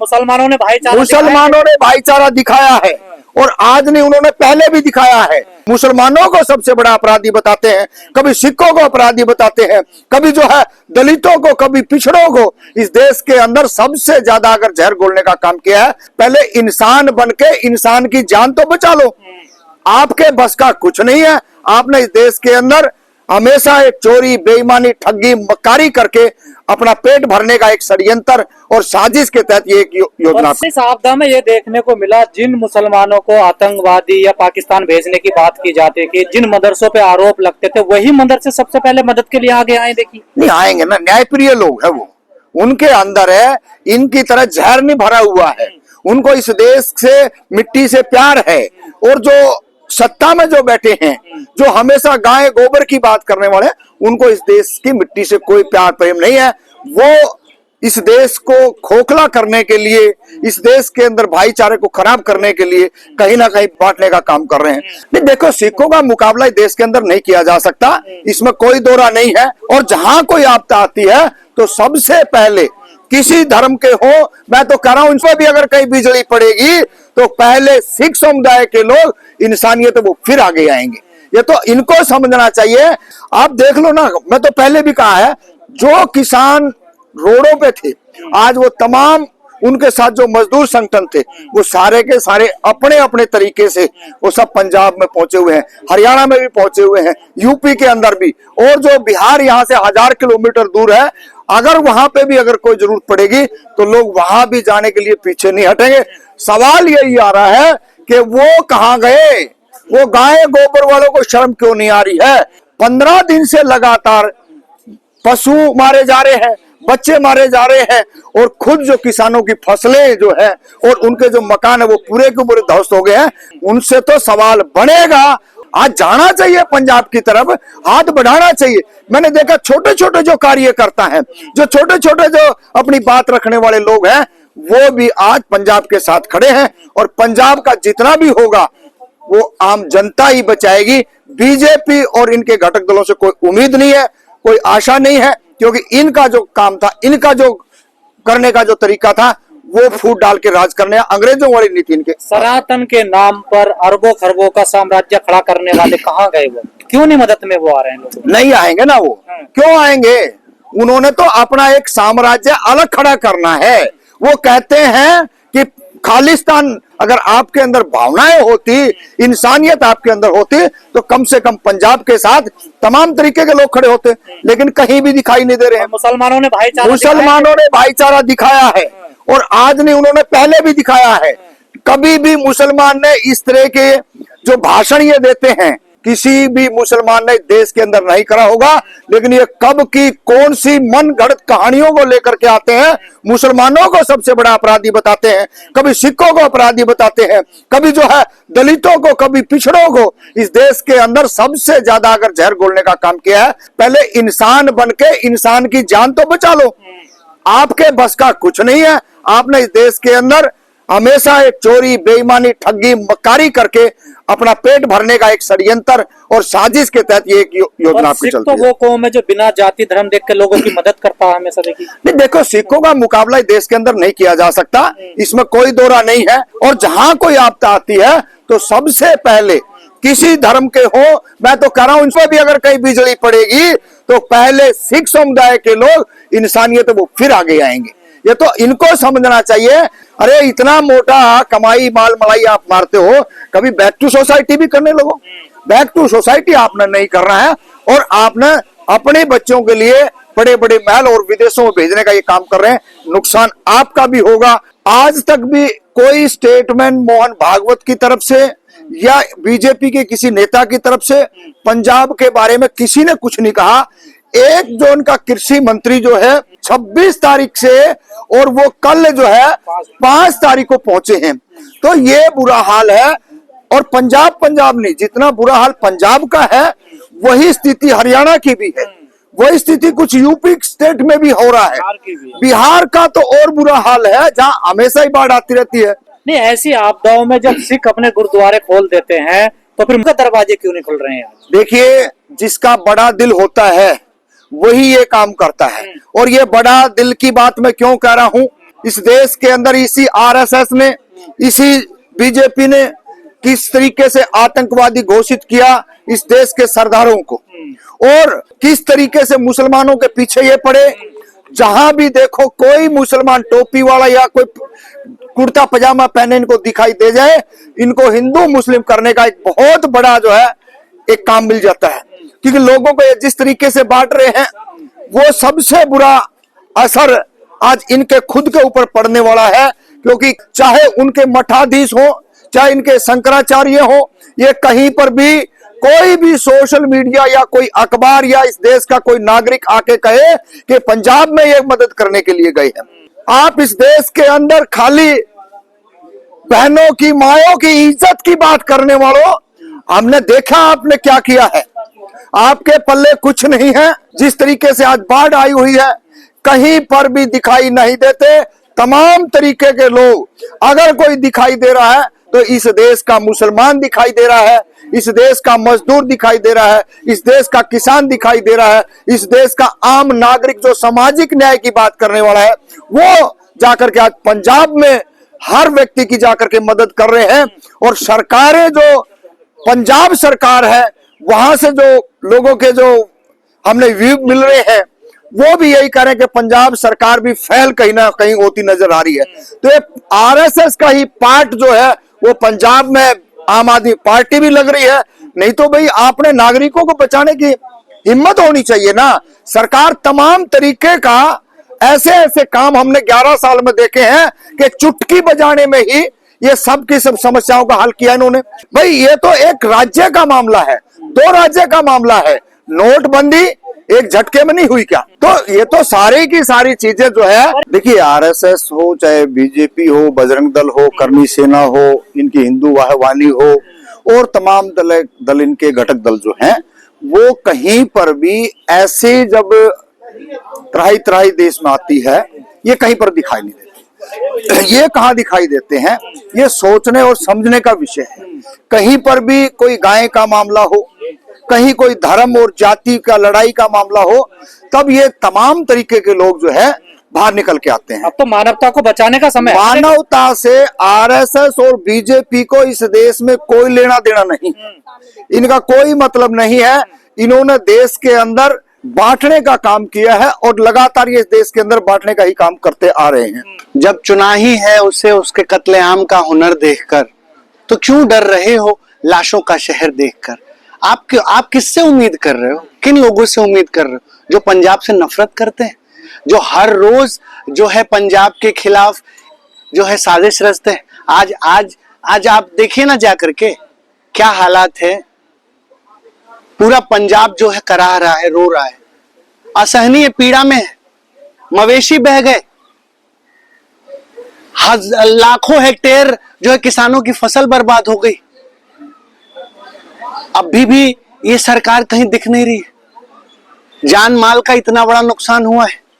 मुसलमानों ने भाईचारा दिखाया है और आज नहीं, उन्होंने पहले भी दिखाया है। मुसलमानों को सबसे बड़ा अपराधी बताते हैं, कभी सिखों को अपराधी बताते हैं, कभी जो है दलितों को, कभी पिछड़ों को। इस देश के अंदर सबसे ज्यादा अगर जहर घोलने का काम किया है, पहले इंसान बनके इंसान की जान तो बचा लो। आपके बस का कुछ नहीं है। आपने इस देश के अंदर हमेशा एक चोरी, बेईमानी, ठगी, मक्कारी करके अपना पेट भरने का एक षड्यंत्र और साजिश के तहत ये एक योजना। इस आपदा में ये देखने को मिला, जिन मुसलमानों को आतंकवादी या पाकिस्तान भेजने की बात की जाती थी, जिन मदरसों पे आरोप लगते थे, वही मदरसे सबसे पहले मदद के लिए आगे आए। देखिए, नहीं आएंगे ना, न्यायप्रिय लोग है वो, उनके अंदर है, इनकी तरह जहर नहीं भरा हुआ है। उनको इस देश से, मिट्टी से प्यार है। और जो सत्ता में जो बैठे हैं, जो हमेशा गाय गोबर की बात करने वाले, उनको इस देश की मिट्टी से कोई प्यार प्रेम नहीं है। वो इस देश को खोखला करने के लिए, इस देश के अंदर भाईचारे को खराब करने के लिए कहीं ना कहीं बांटने का काम कर रहे हैं। नहीं देखो, सिखों का मुकाबला इस देश के अंदर नहीं किया जा सकता, इसमें कोई दो राय नहीं है। और जहां कोई आपदा आती है तो सबसे पहले किसी धर्म के हो, मैं तो कह रहा हूं, इन पर भी अगर कहीं बिजली पड़ेगी तो पहले सिख समुदाय के लोग, इंसानियत वो फिर आगे आएंगे। ये तो इनको समझना चाहिए। आप देख लो ना, मैं तो पहले भी कहा है, जो किसान रोडों पे थे, आज वो तमाम उनके साथ जो मजदूर संगठन थे, वो सारे के सारे अपने अपने तरीके से वो सब पंजाब में पहुंचे हुए हैं, हरियाणा में भी पहुंचे हुए हैं, यूपी के अंदर भी। और जो बिहार यहाँ से 1000 किलोमीटर दूर है, अगर वहां पे भी अगर कोई जरूरत पड़ेगी तो लोग वहां भी जाने के लिए पीछे नहीं हटेंगे। सवाल यही आ रहा है कि वो कहां गए, वो गाय गोबर वालों को शर्म क्यों नहीं आ रही है। 15 दिन से लगातार पशु मारे जा रहे हैं, बच्चे मारे जा रहे हैं, और खुद जो किसानों की फसलें जो है और उनके जो मकान है वो पूरे के पूरे ध्वस्त हो गए हैं। उनसे तो सवाल बनेगा। आज जाना चाहिए पंजाब की तरफ, हाथ बढ़ाना चाहिए। मैंने देखा छोटे छोटे जो कार्यकर्ता हैं, जो छोटे छोटे जो अपनी बात रखने वाले लोग हैं, वो भी आज पंजाब के साथ खड़े हैं। और पंजाब का जितना भी होगा वो आम जनता ही बचाएगी। बीजेपी और इनके घटक दलों से कोई उम्मीद नहीं है, कोई आशा नहीं है, क्योंकि इनका जो काम था, इनका जो करने का जो तरीका था, वो फूट डाल के राज करने, अंग्रेजों वाली नीति इनके। सनातन के नाम पर अरबों खरबों का साम्राज्य खड़ा करने वाले कहाँ गए? वो क्यों नहीं मदद में वो आ रहे हैं? लोग नहीं आएंगे ना, वो क्यों आएंगे? उन्होंने तो अपना एक साम्राज्य अलग खड़ा करना है। वो कहते हैं कि खालिस्तान, अगर आपके अंदर भावनाएं होती, इंसानियत आपके अंदर होती, तो कम से कम पंजाब के साथ तमाम तरीके के लोग खड़े होते, लेकिन कहीं भी दिखाई नहीं दे रहे हैं। मुसलमानों ने भाईचारा दिखाया है और आज नहीं, उन्होंने पहले भी दिखाया है। कभी भी मुसलमान ने इस तरह के जो भाषण ये देते हैं, किसी भी मुसलमान ने देश के अंदर नहीं करा होगा। लेकिन ये कब की कौन सी मन गढ़ंत कहानियों को लेकर के आते हैं, मुसलमानों को सबसे बड़ा अपराधी बताते हैं, कभी सिखों को अपराधी बताते हैं, कभी जो है दलितों को, कभी पिछड़ों को। इस देश के अंदर सबसे ज्यादा अगर जहर घोलने का काम किया है, पहले इंसान बनके इंसान की जान तो बचा लो। आपके बस का कुछ नहीं है। आपने इस देश के अंदर हमेशा एक चोरी, बेईमानी, ठगी, मक्कारी करके अपना पेट भरने का एक षड्यंत्र और साजिश के तहत ये एक योजना आपकी चलती है। तो वो कौम है जो बिना जाति धर्म देख के लोगों की मदद करता है हमेशा। देखिए, नहीं देखो, सिखों का मुकाबला इस देश के अंदर नहीं किया जा सकता, इसमें कोई दो राय नहीं है। और जहां कोई आपदा आती है तो सबसे पहले किसी धर्म के हो, मैं तो कह रहा हूं, इन पर भी अगर कहीं बिजली पड़ेगी तो पहले सिख समुदाय के लोग, इंसानियत वो फिर आगे आएंगे। ये तो इनको समझना चाहिए। अरे इतना मोटा कमाई माल मलाई आप मारते हो, कभी बैक टू सोसाइटी भी करने लगो। बैक टू सोसाइटी आपने नहीं करना है, और आपने अपने बच्चों के लिए बड़े बड़े महल और विदेशों में भेजने का ये काम कर रहे हैं। नुकसान आपका भी होगा। आज तक भी कोई स्टेटमेंट मोहन भागवत की तरफ से या बीजेपी के किसी नेता की तरफ से पंजाब के बारे में किसी ने कुछ नहीं कहा। एक जो उनका कृषि मंत्री जो है 26 तारीख से, और वो कल जो है 5 तारीख को पहुंचे हैं। तो ये बुरा हाल है। और पंजाब नहीं, जितना बुरा हाल पंजाब का है, वही स्थिति हरियाणा की भी है, वही स्थिति कुछ यूपी स्टेट में भी हो रहा है। बिहार का तो और बुरा हाल है, जहां हमेशा ही बाढ़ आती रहती है। नहीं, ऐसी आपदाओं में जब सिख अपने गुरुद्वारे खोल देते हैं तो फिर उनका दरवाजे क्यों नहीं खुल रहे हैं? देखिए, जिसका बड़ा दिल होता है वही ये काम करता है। और ये बड़ा दिल की बात मैं क्यों कह रहा हूं, इस देश के अंदर इसी आरएसएस ने, इसी बीजेपी ने किस तरीके से आतंकवादी घोषित किया इस देश के सरदारों को, और किस तरीके से मुसलमानों के पीछे ये पड़े। जहां भी देखो कोई मुसलमान टोपी वाला या कोई कुर्ता पजामा पहने इनको दिखाई दे जाए, इनको हिंदू मुस्लिम करने का एक बहुत बड़ा जो है एक काम मिल जाता है। क्योंकि लोगों को ये जिस तरीके से बांट रहे हैं, वो सबसे बुरा असर आज इनके खुद के ऊपर पड़ने वाला है। क्योंकि चाहे उनके मठाधीश हो, चाहे इनके शंकराचार्य हो, ये कहीं पर भी कोई भी सोशल मीडिया या कोई अखबार या इस देश का कोई नागरिक आके कहे कि पंजाब में ये मदद करने के लिए गए हैं। आप इस देश के अंदर खाली बहनों की, मायों की इज्जत की बात करने वालों, हमने देखा आपने क्या किया है। आपके पल्ले कुछ नहीं है। जिस तरीके से आज बाढ़ आई हुई है, कहीं पर भी दिखाई नहीं देते। तमाम तरीके के लोग, अगर कोई दिखाई दे रहा है तो इस देश का मुसलमान दिखाई दे रहा है, इस देश का मजदूर दिखाई दे रहा है, इस देश का किसान दिखाई दे रहा है, इस देश का आम नागरिक जो सामाजिक न्याय की बात करने वाला है, वो जाकर के आज पंजाब में हर व्यक्ति की जाकर के मदद कर रहे हैं। और सरकारें जो पंजाब सरकार है, वहां से जो लोगों के जो हमने व्यू मिल रहे हैं, वो भी यही करें कि पंजाब सरकार भी फेल कहीं ना कहीं होती नजर आ रही है। तो ये आरएसएस का ही पार्ट जो है वो पंजाब में आम आदमी पार्टी भी लग रही है। नहीं तो भाई आपने नागरिकों को बचाने की हिम्मत होनी चाहिए ना। सरकार तमाम तरीके का ऐसे ऐसे काम हमने 11 साल में देखे हैं कि चुटकी बजाने में ही ये सब की सब समस्याओं का हल किया इन्होंने। भाई ये तो एक राज्य का मामला है, 2 राज्य का मामला है। नोटबंदी एक झटके में नहीं हुई क्या? तो ये तो सारी की सारी चीजें जो है, देखिए आरएसएस हो, चाहे बीजेपी हो, बजरंग दल हो, कर्मी सेना हो, इनकी हिंदू वाहिनी हो, और तमाम दल इनके घटक दल जो हैं, वो कहीं पर भी ऐसे जब त्राही त्राही देश में आती है, ये कहीं पर दिखाई नहीं देती। ये कहाँ दिखाई देते हैं? ये सोचने और समझने का विषय है। कहीं पर भी कोई गाय का मामला हो, कहीं कोई धर्म और जाति का लड़ाई का मामला हो, तब ये तमाम तरीके के लोग जो है बाहर निकल के आते हैं। अब तो मानवता को बचाने का समय है। मानवता से आरएसएस और बीजेपी को इस देश में कोई लेना देना नहीं, इनका कोई मतलब नहीं है। इन्होंने देश के अंदर बांटने का काम किया है और लगातार ये देश के अंदर बांटने का ही काम करते आ रहे हैं। जब चुनाही है उसे उसके कत्लेआम का हुनर देखकर, तो क्यों डर रहे हो लाशों का शहर देखकर? आप किससे उम्मीद कर रहे हो? किन लोगों से उम्मीद कर रहे हो? जो पंजाब से नफरत करते हैं, जो हर रोज जो है पंजाब के खिलाफ जो है साजिश रचते हैं। आज आप देखिए ना जाकर के क्या हालात है। पूरा पंजाब जो है कराह रहा है, रो रहा है, असहनीय पीड़ा में है। मवेशी बह गए, लाखों हेक्टेयर जो है किसानों की फसल बर्बाद हो गई। अभी भी ये सरकार कहीं दिख नहीं रही है। जान माल का इतना बड़ा नुकसान हुआ है।